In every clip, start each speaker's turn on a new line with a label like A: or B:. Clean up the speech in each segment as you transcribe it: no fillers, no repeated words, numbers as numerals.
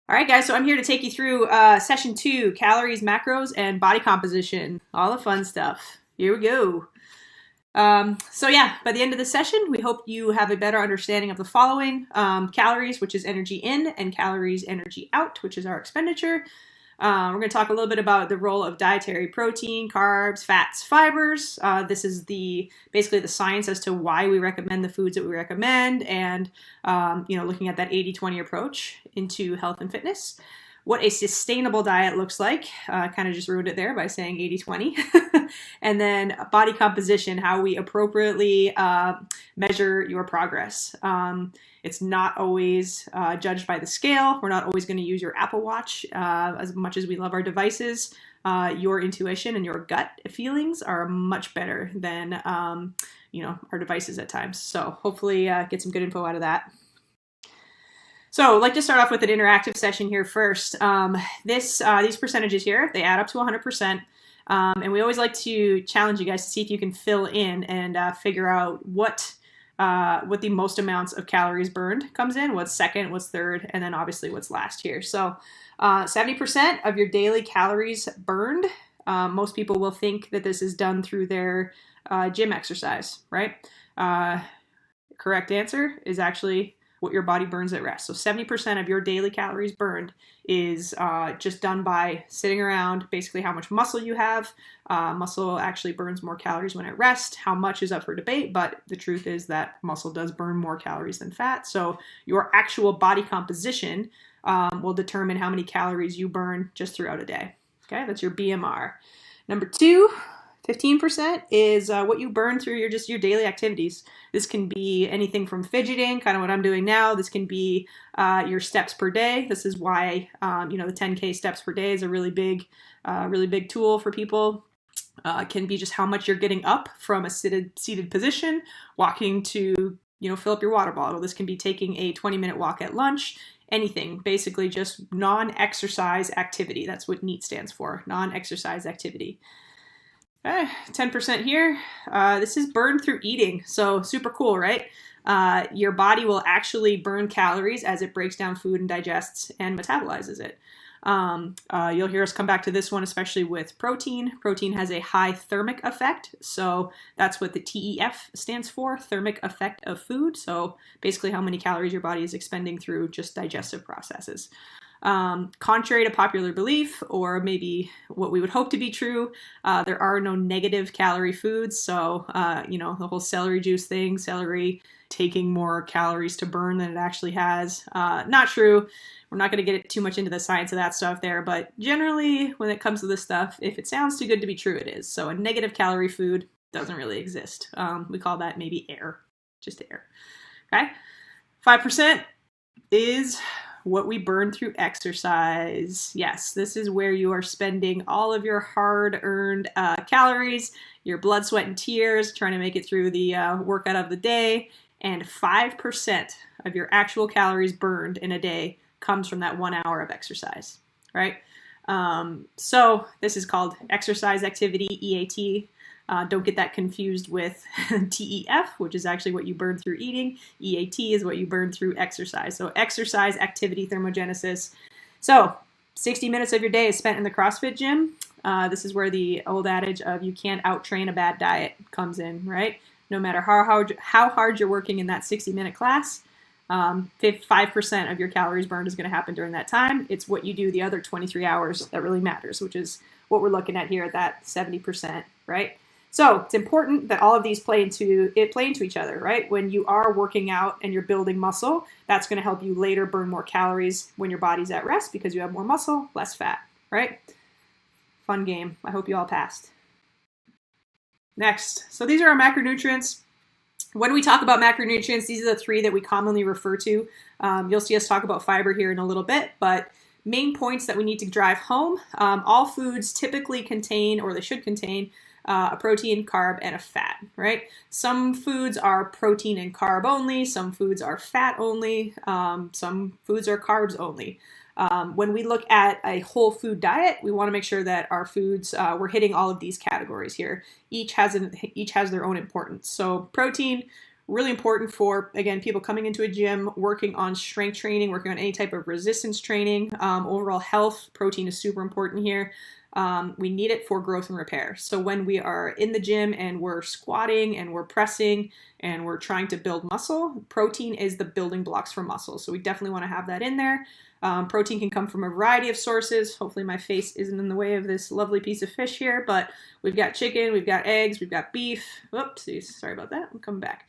A: All right, guys, so I'm here to take you through session 2, calories, macros, and body composition. All the fun stuff. Here we go. So yeah, by the end of the session, we hope you have a better understanding of the following. Calories, which is energy in, and calories, energy out, which is our expenditure. We're going to talk a little bit about the role of dietary protein, carbs, fats, fibers. This is basically the science as to why we recommend the foods that we recommend, and looking at that 80-20 approach into health and fitness. What a sustainable diet looks like. Kind of just ruined it there by saying 80-20. And then body composition, how we appropriately measure your progress. It's not always judged by the scale. We're not always going to use your Apple Watch as much as we love our devices. Your intuition and your gut feelings are much better than our devices at times. So hopefully get some good info out of that. So I'd like to start off with an interactive session here first. These percentages here, they add up to 100%. And we always like to challenge you guys to see if you can fill in and figure out what the most amounts of calories burned comes in, what's second, what's third, and then obviously what's last here. So 70% of your daily calories burned. Most people will think that this is done through their gym exercise, right? Correct answer is actually what your body burns at rest. So 70% of your daily calories burned is just done by sitting around, basically how much muscle you have. Muscle actually burns more calories when at rest. How much is up for debate, but the truth is that muscle does burn more calories than fat. So your actual body composition will determine how many calories you burn just throughout a day. Okay, that's your BMR. Number 2, 15% is what you burn through your daily activities. This can be anything from fidgeting, kind of what I'm doing now. This can be your steps per day. This is why the 10K steps per day is a really big tool for people. It can be just how much you're getting up from a seated position, walking to fill up your water bottle. This can be taking a 20-minute walk at lunch. Anything, basically just non-exercise activity. That's what NEAT stands for, non-exercise activity. 10% here. This is burned through eating. So super cool, right? Your body will actually burn calories as it breaks down food and digests and metabolizes it. You'll hear us come back to this one, especially with protein. Protein has a high thermic effect. So that's what the TEF stands for, thermic effect of food. So basically how many calories your body is expending through just digestive processes. Contrary to popular belief, or maybe what we would hope to be true, there are no negative calorie foods. So, the whole celery juice thing, celery taking more calories to burn than it actually has, not true. We're not going to get too much into the science of that stuff there, but generally when it comes to this stuff, if it sounds too good to be true, it is. So a negative calorie food doesn't really exist. We call that maybe air, just air. Okay. 5% is what we burn through exercise. Yes, this is where you are spending all of your hard-earned calories, your blood, sweat, and tears, trying to make it through the workout of the day. And 5% of your actual calories burned in a day comes from that 1 hour of exercise, right? So this is called exercise activity, EAT. Don't get that confused with TEF, which is actually what you burn through eating. EAT is what you burn through exercise. So exercise activity thermogenesis. So 60 minutes of your day is spent in the CrossFit gym. This is where the old adage of you can't out-train a bad diet comes in, right? No matter how hard you're working in that 60-minute class, 5% of your calories burned is going to happen during that time. It's what you do the other 23 hours that really matters, which is what we're looking at here at that 70%, right? So it's important that all of these play into each other, right? When you are working out and you're building muscle, that's going to help you later burn more calories when your body's at rest because you have more muscle, less fat, right? Fun game. I hope you all passed. Next. So these are our macronutrients. When we talk about macronutrients, these are the 3 that we commonly refer to. You'll see us talk about fiber here in a little bit, but main points that we need to drive home. All foods typically contain, or they should contain, a protein, carb, and a fat, right? Some foods are protein and carb only. Some foods are fat only. Some foods are carbs only. When we look at a whole food diet, we want to make sure that our foods, we're hitting all of these categories here. Each has their own importance. So protein, Really important for, again, people coming into a gym, working on strength training, working on any type of resistance training, overall health. Protein is super important here. We need it for growth and repair. So when we are in the gym and we're squatting and we're pressing and we're trying to build muscle, protein is the building blocks for muscle. So we definitely want to have that in there. Protein can come from a variety of sources. Hopefully my face isn't in the way of this lovely piece of fish here, but we've got chicken, we've got eggs, we've got beef. Oopsies, sorry about that. I'm coming back.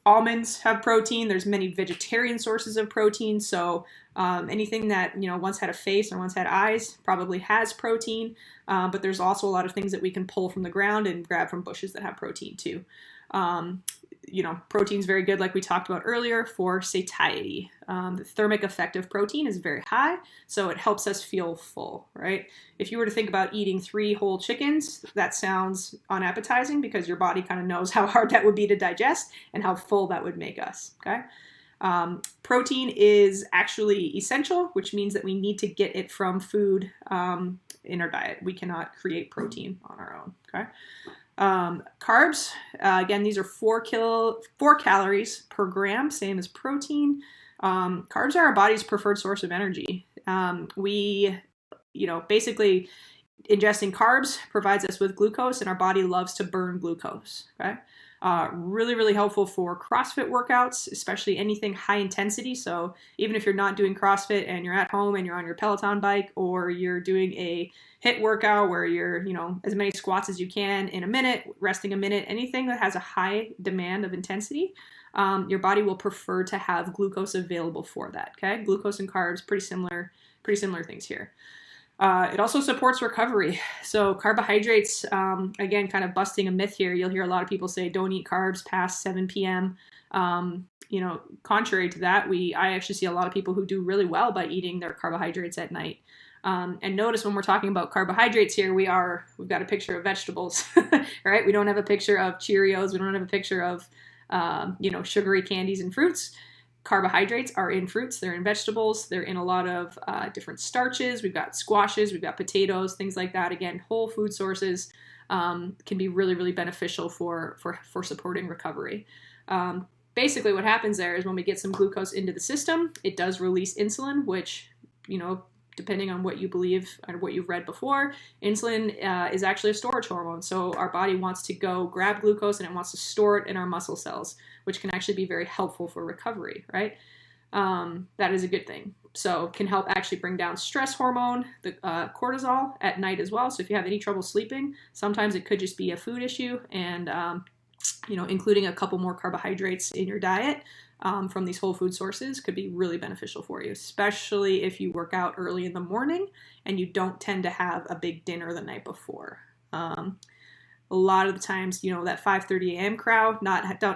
A: Almonds have protein. There's many vegetarian sources of protein. So anything that, once had a face or once had eyes probably has protein. But there's also a lot of things that we can pull from the ground and grab from bushes that have protein too. Protein is very good, like we talked about earlier, for satiety. The thermic effect of protein is very high, so it helps us feel full, right? If you were to think about eating 3 whole chickens, that sounds unappetizing because your body kind of knows how hard that would be to digest and how full that would make us, okay? Protein is actually essential, which means that we need to get it from food in our diet. We cannot create protein on our own, okay? Carbs, again, these are 4 calories per gram, same as protein. Carbs are our body's preferred source of energy. Basically ingesting carbs provides us with glucose, and our body loves to burn glucose, okay? Really, really helpful for CrossFit workouts, especially anything high intensity. So even if you're not doing CrossFit and you're at home and you're on your Peloton bike, or you're doing a HIIT workout where you're, as many squats as you can in a minute, resting a minute, anything that has a high demand of intensity, your body will prefer to have glucose available for that. Okay. Glucose and carbs, pretty similar things here. It also supports recovery. So carbohydrates, again, kind of busting a myth here. You'll hear a lot of people say, don't eat carbs past 7 p.m. Contrary to that, I actually see a lot of people who do really well by eating their carbohydrates at night. And notice when we're talking about carbohydrates here, we've got a picture of vegetables, right? We don't have a picture of Cheerios. We don't have a picture of, sugary candies and fruits. Carbohydrates are in fruits, they're in vegetables, they're in a lot of different starches. We've got squashes, we've got potatoes, things like that. Again, whole food sources can be really, really beneficial for supporting recovery. Basically what happens there is when we get some glucose into the system, it does release insulin, which, depending on what you believe or what you've read before, insulin is actually a storage hormone. So our body wants to go grab glucose and it wants to store it in our muscle cells, which can actually be very helpful for recovery, right? That is a good thing. So can help actually bring down stress hormone, the cortisol at night as well. So if you have any trouble sleeping, sometimes it could just be a food issue, and including a couple more carbohydrates in your diet from these whole food sources could be really beneficial for you, especially if you work out early in the morning and you don't tend to have a big dinner the night before. A lot of the times, that 5:30 a.m. crowd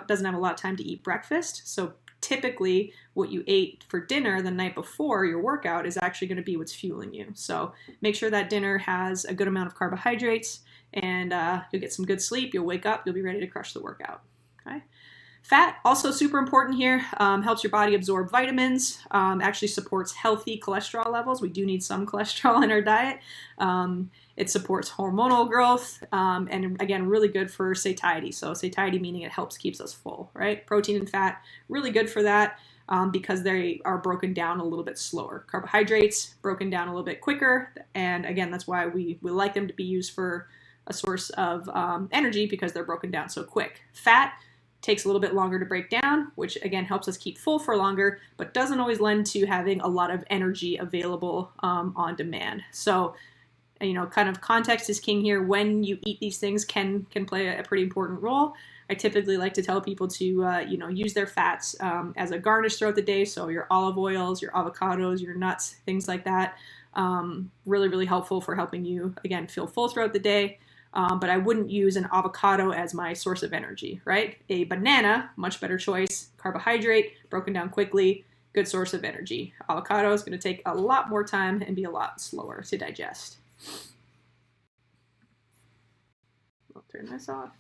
A: doesn't have a lot of time to eat breakfast. So typically what you ate for dinner the night before your workout is actually going to be what's fueling you. So make sure that dinner has a good amount of carbohydrates, and you'll get some good sleep. You'll wake up, you'll be ready to crush the workout. Okay. Fat, also super important here, helps your body absorb vitamins, actually supports healthy cholesterol levels. We do need some cholesterol in our diet. It supports hormonal growth, and again, really good for satiety. So satiety meaning it keeps us full, right? Protein and fat, really good for that because they are broken down a little bit slower. Carbohydrates, broken down a little bit quicker. And again, that's why we like them to be used for a source of energy, because they're broken down so quick. Fat takes a little bit longer to break down, which again helps us keep full for longer, but doesn't always lend to having a lot of energy available on demand. So, kind of context is king here. When you eat these things can play a pretty important role. I typically like to tell people to, use their fats as a garnish throughout the day. So your olive oils, your avocados, your nuts, things like that. Really, really helpful for helping you, again, feel full throughout the day. But I wouldn't use an avocado as my source of energy, right? A banana, much better choice. Carbohydrate, broken down quickly, good source of energy. Avocado is going to take a lot more time and be a lot slower to digest. I'll turn this off.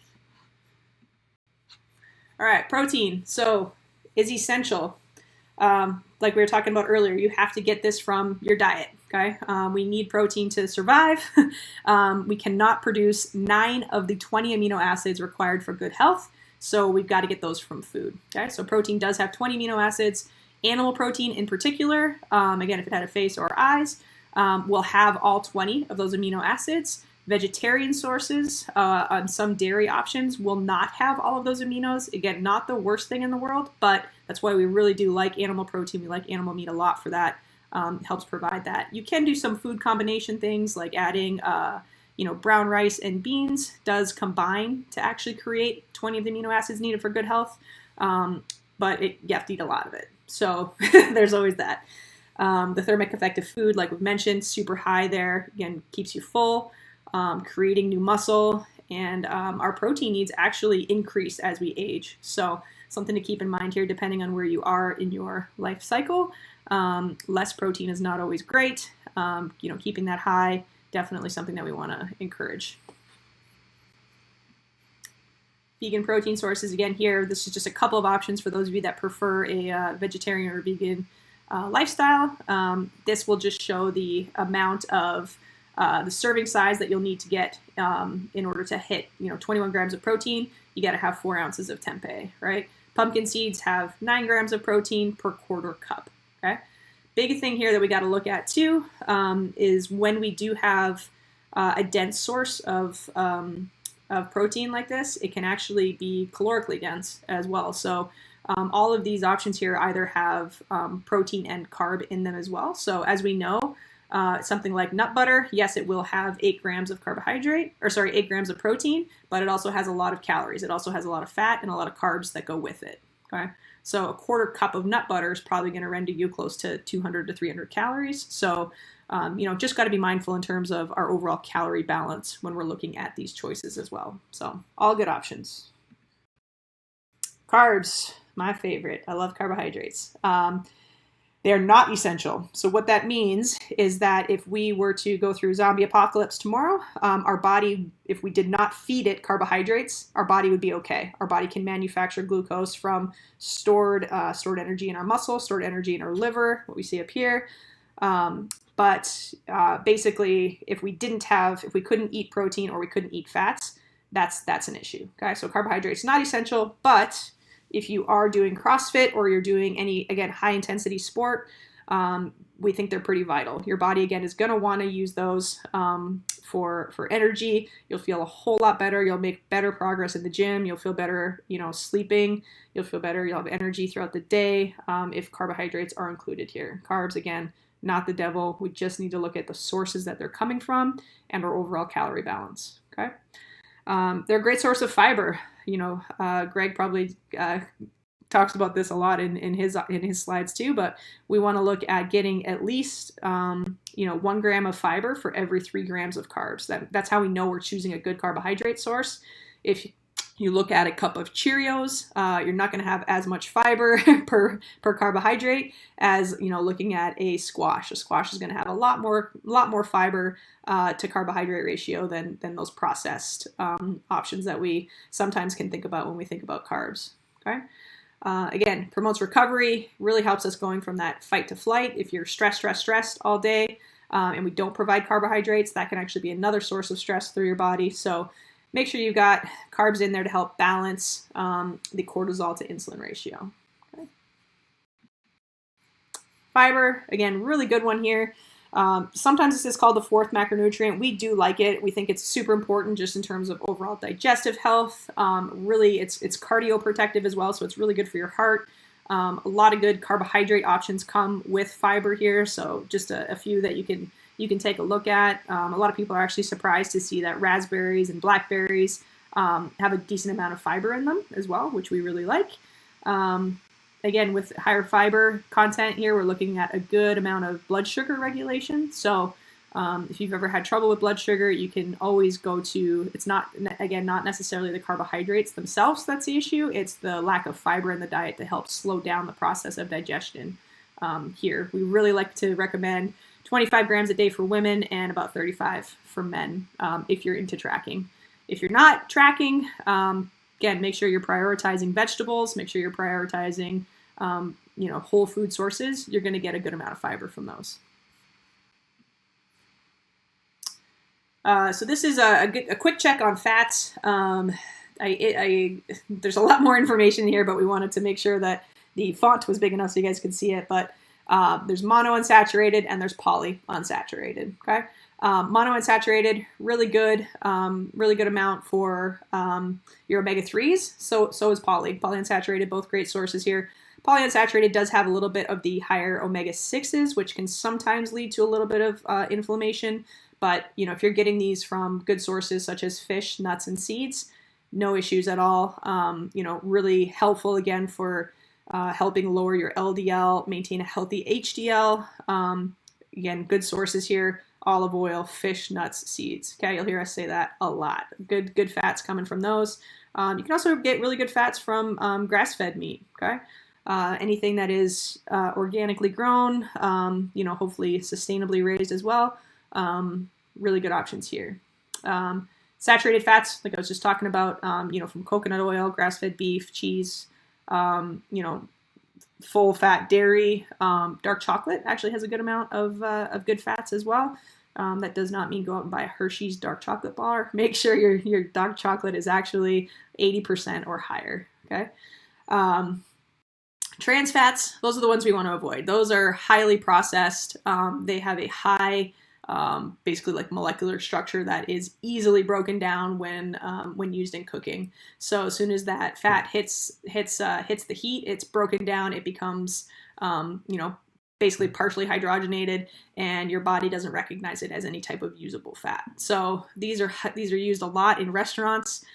A: All right, protein. So is essential. Like we were talking about earlier, you have to get this from your diet. Okay, we need protein to survive. We cannot produce 9 of the 20 amino acids required for good health. So we've got to get those from food. Okay, so protein does have 20 amino acids. Animal protein in particular, again, if it had a face or eyes, will have all 20 of those amino acids. Vegetarian sources on some dairy options will not have all of those aminos. Again, not the worst thing in the world, but that's why we really do like animal protein. We like animal meat a lot for that. Helps provide that. You can do some food combination things like adding brown rice and beans does combine to actually create 20 of the amino acids needed for good health, but you have to eat a lot of it. So there's always that. The thermic effect of food, like we've mentioned, super high there. Again, keeps you full, creating new muscle, and our protein needs actually increase as we age. So something to keep in mind here, depending on where you are in your life cycle. Less protein is not always great. Keeping that high, definitely something that we want to encourage. Vegan protein sources, again here, this is just a couple of options for those of you that prefer a vegetarian or vegan lifestyle. This will just show the amount of the serving size that you'll need to get in order to hit 21 grams of protein. You got to have 4 ounces of tempeh, right? Pumpkin seeds have 9 grams of protein per quarter cup. Okay. Big thing here that we got to look at too is when we do have a dense source of protein like this, it can actually be calorically dense as well. So all of these options here either have protein and carb in them as well. So as we know, something like nut butter, yes, it will have 8 grams of 8 grams of protein, but it also has a lot of calories. It also has a lot of fat and a lot of carbs that go with it. Okay. So a quarter cup of nut butter is probably going to render you close to 200 to 300 calories. So, just got to be mindful in terms of our overall calorie balance when we're looking at these choices as well. So all good options. Carbs, my favorite. I love carbohydrates. They're not essential. So what that means is that if we were to go through zombie apocalypse tomorrow, our body, if we did not feed it carbohydrates, our body would be okay. Our body can manufacture glucose from stored energy in our muscle, stored energy in our liver, what we see up here. But basically, if we couldn't eat protein or we couldn't eat fats, that's an issue. Okay, so carbohydrates not essential, but if you are doing CrossFit or you're doing any, again, high intensity sport, we think they're pretty vital. Your body, again, is going to want to use those for energy. You'll feel a whole lot better. You'll make better progress in the gym. You'll feel better, sleeping. You'll feel better. You'll have energy throughout the day if carbohydrates are included here. Carbs, again, not the devil. We just need to look at the sources that they're coming from and our overall calorie balance. Okay. They're a great source of fiber. Greg probably talks about this a lot in his slides too, but we want to look at getting at least 1 gram of fiber for every 3 grams of carbs. That's how we know we're choosing a good carbohydrate source. If you look at a cup of Cheerios, you're not going to have as much fiber per carbohydrate as looking at a squash. A squash is going to have a lot more fiber to carbohydrate ratio than those processed options that we sometimes can think about when we think about carbs. Okay. Again, promotes recovery, really helps us going from that fight to flight. If you're stressed all day and we don't provide carbohydrates, that can actually be another source of stress through your body. So make sure you've got carbs in there to help balance the cortisol to insulin ratio. Okay. Fiber, again, really good one here. Sometimes this is called the 4th macronutrient. We do like it. We think it's super important just in terms of overall digestive health. Really, it's cardioprotective as well, so it's really good for your heart. A lot of good carbohydrate options come with fiber here, so just a few that you can take a look at. A lot of people are actually surprised to see that raspberries and blackberries have a decent amount of fiber in them as well, which we really like. Again, with higher fiber content here, we're looking at a good amount of blood sugar regulation. So if you've ever had trouble with blood sugar, you can always go to, it's not necessarily the carbohydrates themselves that's the issue, it's the lack of fiber in the diet to help slow down the process of digestion. Here, we really like to recommend 25 grams a day for women and about 35 for men if you're into tracking. If you're not tracking, again, make sure you're prioritizing vegetables, make sure you're prioritizing whole food sources. You're going to get a good amount of fiber from those. So this is a quick check on fats. there's a lot more information here, but we wanted to make sure that the font was big enough so you guys could see it. But there's monounsaturated and there's polyunsaturated. Okay, monounsaturated, really good amount for your omega-3s. So is polyunsaturated, both great sources here. Polyunsaturated does have a little bit of the higher omega-6s, which can sometimes lead to a little bit of inflammation. But, if you're getting these from good sources such as fish, nuts, and seeds, no issues at all. Really helpful, again, for helping lower your LDL, maintain a healthy HDL. Again, good sources here: olive oil, fish, nuts, seeds. Okay, you'll hear us say that a lot. Good fats coming from those. You can also get really good fats from grass-fed meat. Okay. Anything that is organically grown, hopefully sustainably raised as well. Really good options here. Saturated fats, like I was just talking about, from coconut oil, grass-fed beef, cheese, full fat dairy. Dark chocolate actually has a good amount of good fats as well. That does not mean go out and buy a Hershey's dark chocolate bar. Make sure your dark chocolate is actually 80% or higher. Okay. Trans fats, those are the ones we want to avoid. Those are highly processed. They have a high, basically like molecular structure that is easily broken down when used in cooking. So as soon as that fat hits the heat, it's broken down. It becomes, basically partially hydrogenated, and your body doesn't recognize it as any type of usable fat. So these are used a lot in restaurants.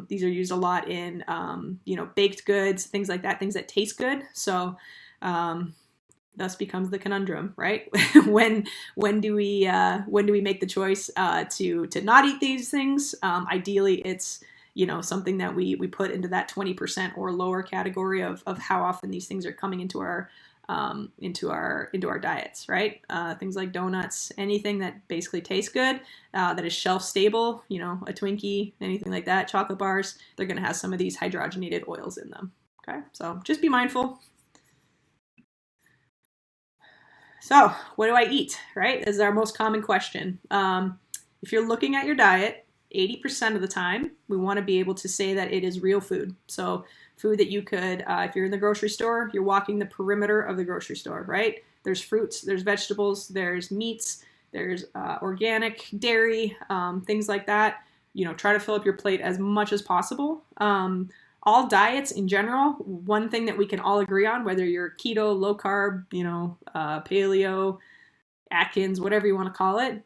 A: These are used a lot in, baked goods, things like that, things that taste good. So, thus becomes the conundrum, right? when do we make the choice, to not eat these things? Ideally it's, something that we put into that 20% or lower category of how often these things are coming into our diets, right? Things like donuts, anything that basically tastes good, that is shelf stable, a Twinkie, anything like that, chocolate bars, they're going to have some of these hydrogenated oils in them. Okay, so just be mindful. So what do I eat, right? This is our most common question. If you're looking at your diet, 80% of the time, we want to be able to say that it is real food. So food that you could, if you're in the grocery store, you're walking the perimeter of the grocery store, right? There's fruits, there's vegetables, there's meats, there's organic dairy, things like that. Try to fill up your plate as much as possible. All diets in general, one thing that we can all agree on, whether you're keto, low carb, paleo, Atkins, whatever you want to call it,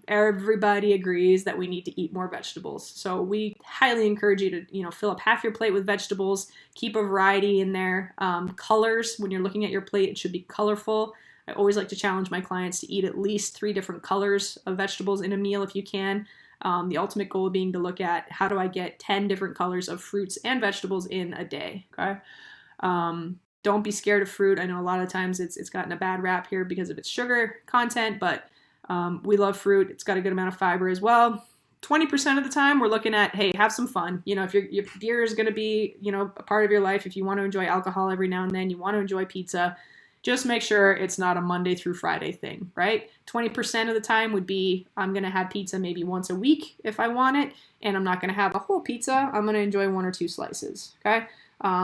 A: everybody agrees that we need to eat more vegetables. So we highly encourage you to, fill up half your plate with vegetables, keep a variety in there. Colors, when you're looking at your plate, it should be colorful. I always like to challenge my clients to eat at least 3 different colors of vegetables in a meal if you can. The ultimate goal being to look at how do I get 10 different colors of fruits and vegetables in a day, okay? Don't be scared of fruit. I know a lot of times it's gotten a bad rap here because of its sugar content, but we love fruit. It's got a good amount of fiber as well. 20% of the time we're looking at, hey, have some fun. If your beer is going to be, a part of your life, if you want to enjoy alcohol every now and then, you want to enjoy pizza, just make sure it's not a Monday through Friday thing, right? 20% of the time would be, I'm going to have pizza maybe once a week if I want it, and I'm not going to have a whole pizza. I'm going to enjoy 1 or 2 slices, okay?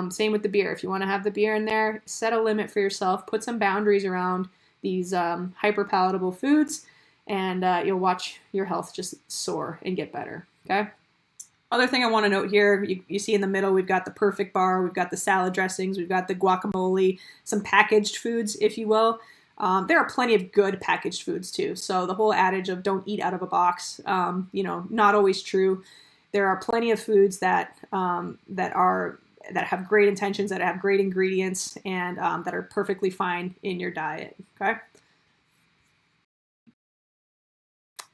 A: Same with the beer. If you want to have the beer in there, set a limit for yourself, put some boundaries around these hyper palatable foods, and you'll watch your health just soar and get better, okay? Other thing I want to note here, you see in the middle, we've got the perfect bar, we've got the salad dressings, we've got the guacamole, some packaged foods, if you will. There are plenty of good packaged foods too. So the whole adage of don't eat out of a box, not always true. There are plenty of foods that have great intentions, that have great ingredients, and that are perfectly fine in your diet, okay?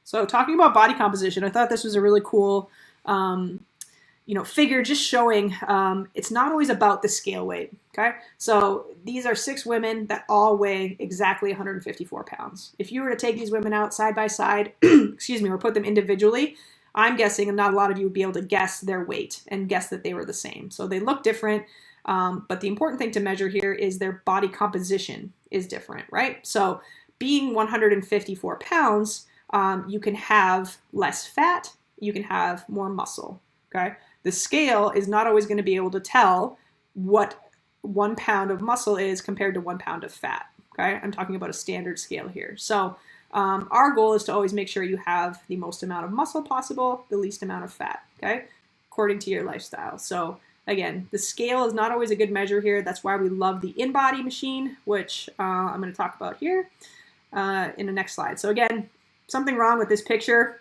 A: So talking about body composition, I thought this was a really cool figure, just showing it's not always about the scale weight, okay? So these are 6 women that all weigh exactly 154 pounds. If you were to take these women out side by side, or put them individually, I'm guessing not a lot of you would be able to guess their weight and guess that they were the same. So they look different, but the important thing to measure here is their body composition is different, right? So being 154 pounds, you can have less fat, you can have more muscle, okay? The scale is not always going to be able to tell what 1 pound of muscle is compared to 1 pound of fat. Okay, I'm talking about a standard scale here. So our goal is to always make sure you have the most amount of muscle possible, the least amount of fat, okay, according to your lifestyle. So again, the scale is not always a good measure here. That's why we love the InBody machine, which I'm going to talk about here in the next slide. So again, something wrong with this picture.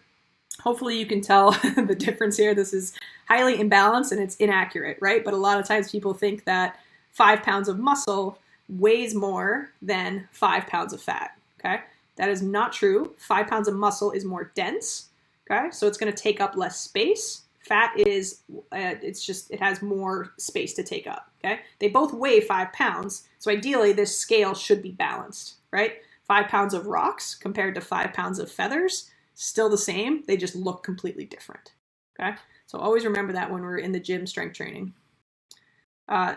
A: Hopefully you can tell the difference here. This is highly imbalanced and it's inaccurate, right? But a lot of times people think that 5 pounds of muscle weighs more than 5 pounds of fat, okay? That is not true. 5 pounds of muscle is more dense, okay? So it's going to take up less space. Fat is, it has more space to take up, okay? They both weigh 5 pounds, so ideally this scale should be balanced, right? 5 pounds of rocks compared to 5 pounds of feathers, still the same, they just look completely different, okay? So always remember that when we're in the gym strength training.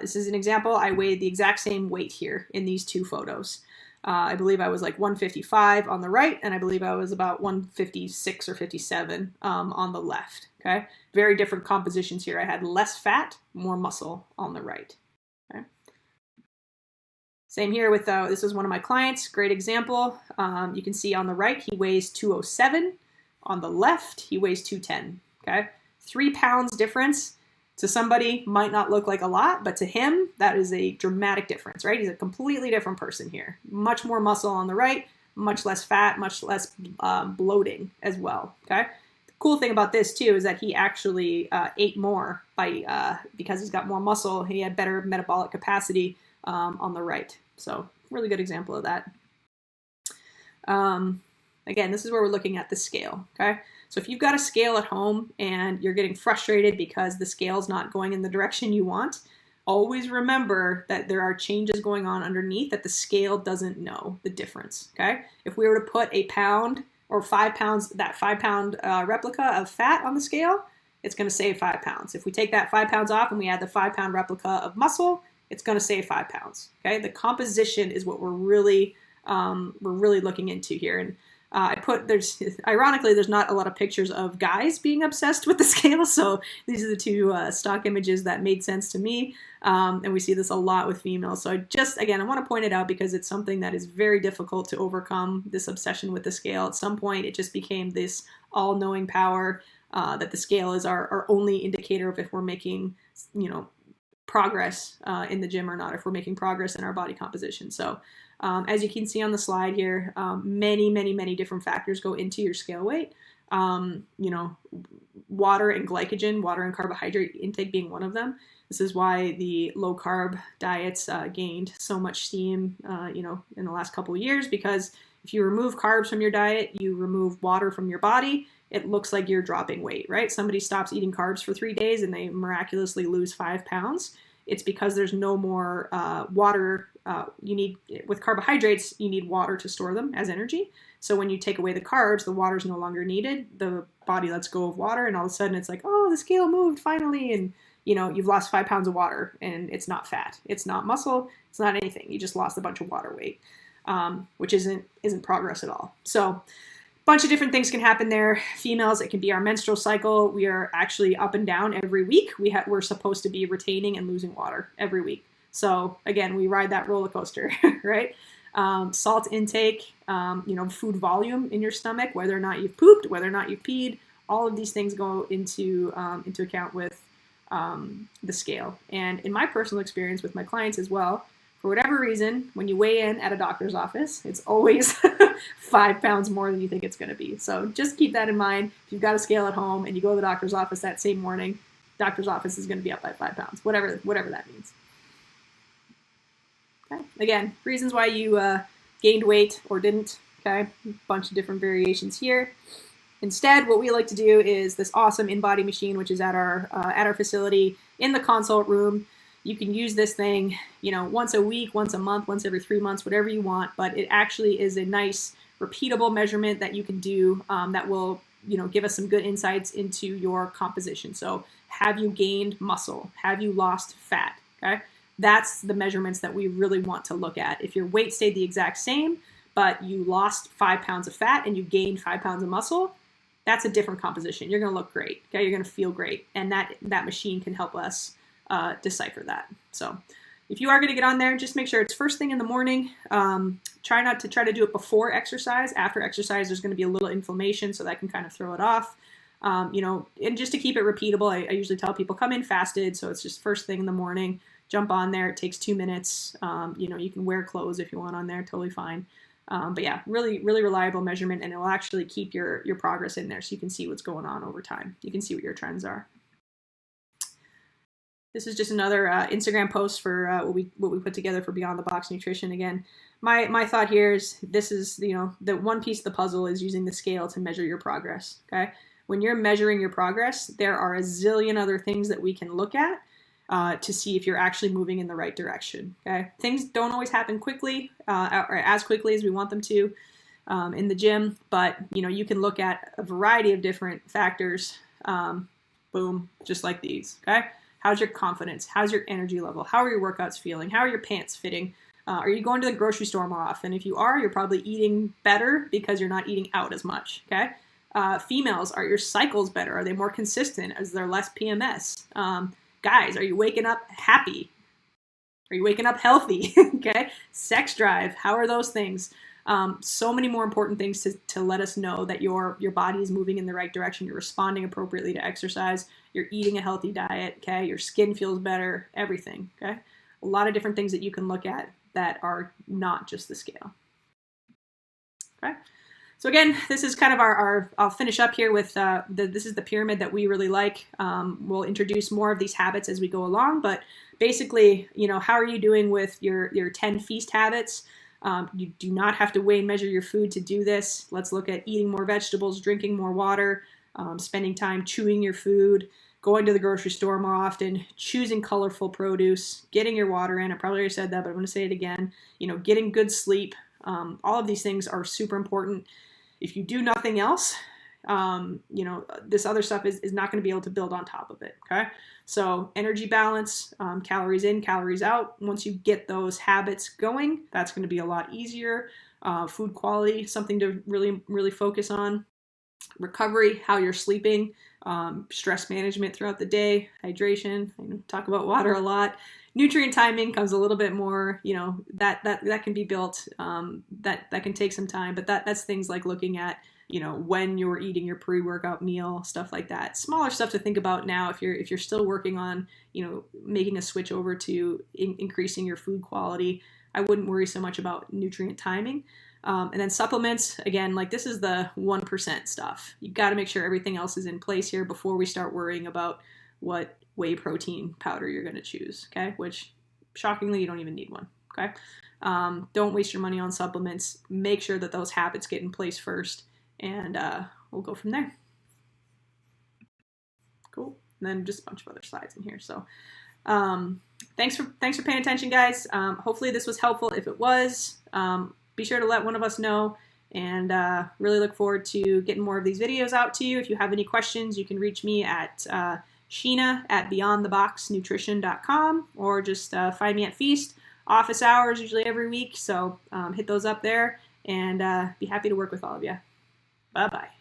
A: This is an example. I weighed the exact same weight here in these two photos. I believe I was like 155 on the right, and I believe I was about 156 or 57 on the left, okay? Very different compositions here. I had less fat, more muscle on the right, okay? Same here with, this is one of my clients, great example. You can see on the right, he weighs 207. On the left, he weighs 210, okay? 3 pounds difference. To somebody might not look like a lot, but to him, that is a dramatic difference, right? He's a completely different person here. Much more muscle on the right, much less fat, much less bloating as well, okay? The cool thing about this too is that he actually ate more because he's got more muscle. He had better metabolic capacity on the right. So really good example of that. Again, this is where we're looking at the scale, okay? So if you've got a scale at home and you're getting frustrated because the scale's not going in the direction you want, always remember that there are changes going on underneath that the scale doesn't know the difference, okay? If we were to put a pound or 5 pounds, that 5 pound replica of fat on the scale, it's gonna save 5 pounds. If we take that 5 pounds off and we add the 5 pound replica of muscle, it's gonna save 5 pounds, okay? The composition is what we're really looking into here. And ironically, there's not a lot of pictures of guys being obsessed with the scale, so these are the two stock images that made sense to me, and we see this a lot with females. So I want to point it out because it's something that is very difficult to overcome, this obsession with the scale. At some point, it just became this all-knowing power that the scale is our only indicator of if we're making, progress in the gym or not, if we're making progress in our body composition. So as you can see on the slide here, many different factors go into your scale weight. Water and glycogen, water and carbohydrate intake being one of them. This is why the low carb diets gained so much steam, in the last couple of years, because if you remove carbs from your diet, you remove water from your body, it looks like you're dropping weight, right? Somebody stops eating carbs for 3 days and they miraculously lose 5 pounds. It's because there's no more water. With carbohydrates, you need water to store them as energy. So when you take away the carbs, the water is no longer needed. The body lets go of water, and all of a sudden it's like, oh, the scale moved finally, and you've lost 5 pounds of water, and it's not fat, it's not muscle, it's not anything. You just lost a bunch of water weight, which isn't progress at all. So bunch of different things can happen there. Females, it can be our menstrual cycle. We are actually up and down every week. We're supposed to be retaining and losing water every week. So again, we ride that roller coaster, right? Salt intake, food volume in your stomach, whether or not you've pooped, whether or not you've peed, all of these things go into account with the scale. And in my personal experience with my clients as well, for whatever reason, when you weigh in at a doctor's office, it's always 5 pounds more than you think it's going to be. So just keep that in mind. If you've got a scale at home and you go to the doctor's office that same morning, doctor's office is going to be up by 5 pounds, whatever that means. Okay. Again, reasons why you gained weight or didn't. Okay, a bunch of different variations here. Instead, what we like to do is this awesome InBody machine, which is at our facility in the consult room. You can use this thing, once a week, once a month, once every 3 months, whatever you want. But it actually is a nice, repeatable measurement that you can do that will, give us some good insights into your composition. So, have you gained muscle? Have you lost fat? Okay, that's the measurements that we really want to look at. If your weight stayed the exact same, but you lost 5 pounds of fat and you gained 5 pounds of muscle, that's a different composition. You're going to look great. Okay, you're going to feel great, and that machine can help us decipher that. So if you are going to get on there, just make sure it's first thing in the morning. Try not to do it before exercise. After exercise, there's going to be a little inflammation, so that can kind of throw it off. And just to keep it repeatable, I usually tell people come in fasted, so it's just first thing in the morning. Jump on there. It takes 2 minutes. You can wear clothes if you want on there, totally fine. But yeah, really, really reliable measurement, and it will actually keep your progress in there, so you can see what's going on over time. You can see what your trends are. This is just another Instagram post for what we put together for Beyond the Box Nutrition. Again, my thought here is this is the one piece of the puzzle is using the scale to measure your progress. Okay, when you're measuring your progress, there are a zillion other things that we can look at to see if you're actually moving in the right direction. Okay, things don't always happen quickly or as quickly as we want them to in the gym, but you can look at a variety of different factors. Boom, just like these. Okay. How's your confidence? How's your energy level? How are your workouts feeling? How are your pants fitting? Are you going to the grocery store more often? If you are, you're probably eating better because you're not eating out as much, okay? Females, are your cycles better? Are they more consistent? Is there less PMS? Guys, are you waking up happy? Are you waking up healthy? Okay? Sex drive, how are those things? So many more important things to let us know that your body is moving in the right direction. You're responding appropriately to exercise. You're eating a healthy diet. Okay, your skin feels better. Everything. Okay, a lot of different things that you can look at that are not just the scale. Okay, so again, this is kind of our I'll finish up here with this is the pyramid that we really like. We'll introduce more of these habits as we go along, but basically, how are you doing with your 10 feast habits? You do not have to weigh and measure your food to do this. Let's look at eating more vegetables, drinking more water, spending time chewing your food, going to the grocery store more often, choosing colorful produce, getting your water in. I probably already said that, but I'm going to say it again. Getting good sleep. All of these things are super important. If you do nothing else, this other stuff is not going to be able to build on top of it. Okay. So energy balance, calories in, calories out. Once you get those habits going, that's going to be a lot easier. Food quality, something to really, really focus on. Recovery, how you're sleeping, stress management throughout the day, hydration. I talk about water a lot. Nutrient timing comes a little bit more, that can be built. That can take some time, but that's things like looking at when you're eating your pre-workout meal, stuff like that. Smaller stuff to think about now if you're still working on, making a switch over to increasing your food quality. I wouldn't worry so much about nutrient timing. And then supplements, again, like this is the 1% stuff. You've got to make sure everything else is in place here before we start worrying about what whey protein powder you're going to choose, okay? Which, shockingly, you don't even need one, okay? Don't waste your money on supplements. Make sure that those habits get in place first, and we'll go from there. Cool. And then just a bunch of other slides in here. So thanks for paying attention, guys. Hopefully this was helpful. If it was, be sure to let one of us know, and really look forward to getting more of these videos out to you. If you have any questions, you can reach me at Sheena at beyondtheboxnutrition.com, or just find me at Feast. Office hours usually every week, so hit those up there, and be happy to work with all of you. Bye-bye.